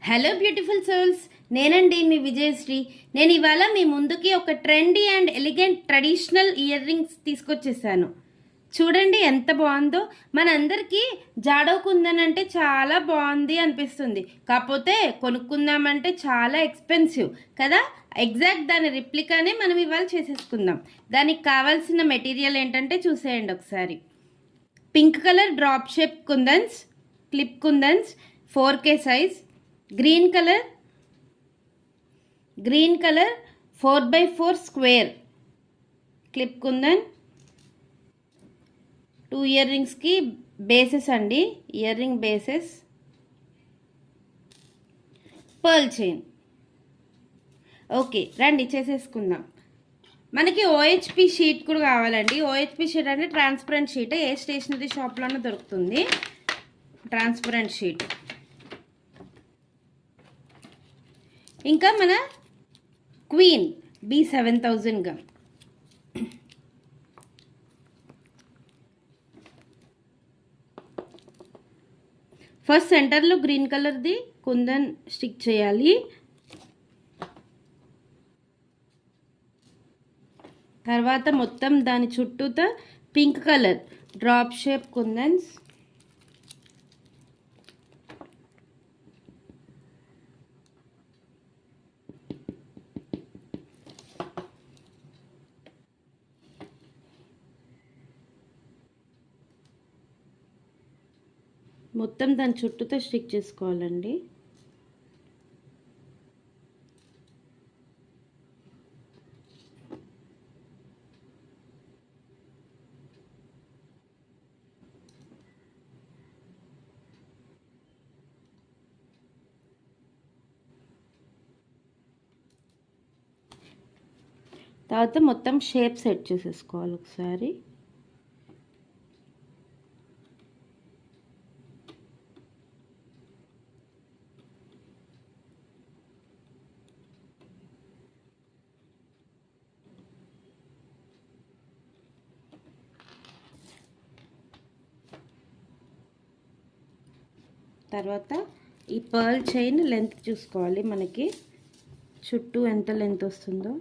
Hello beautiful souls, నేనండి మీ విజయశ్రీ. నేను ఇవాళ మీ ముందుకి ఒక trendy and elegant traditional earrings తీసుకొచ్చేసాను. చూడండి ఎంత బాగుందో. మనందరికీ జాడో కుందన్ అంటే చాలా బాగుంది అనిపిస్తుంది, కాకపోతే కొనుక్కుందామంటే చాలా ఎక్స్పెన్సివ్ కదా. ఎగ్జాక్ట్ దాని రిప్లికానే మనం ఇవాళ చేసేసుకుందాం. దానికి కావాల్సిన మెటీరియల్ ఏంటంటే చూసేయండి ఒకసారి. Pink colour drop shape kundans, clip kundans 4K size. Green colour 4x4 square clip kundan. 2 ear రింగ్స్కి బేసెస్ అండి, earring bases. Pearl chain. Okay రండి చేసేసుకుందాం. మనకి OHP షీట్ కూడా కావాలండి. OHP షీట్ అంటే ట్రాన్స్పరెంట్ షీట్, ఏ స్టేషనరీ షాప్లోనే దొరుకుతుంది ట్రాన్స్పరెంట్ షీట్. ఇంకా మన క్వీన్ B7000 గమ్. ఫస్ట్ సెంటర్లో గ్రీన్ కలర్ది కుందన్ స్టిక్ చేయాలి. తర్వాత మొత్తం దాని చుట్టూతో pink colour drop shape kundans. మొత్తం దాని చుట్టూతో స్టిక్ చేసుకోవాలండి. తర్వాత మొత్తం షేప్ సెట్ చేసేసుకోవాలి ఒకసారి. తర్వాత ఈ పర్ల్ చైన్ లెంత్ చూసుకోవాలి, మనకి చుట్టూ ఎంత లెంత్ వస్తుందో.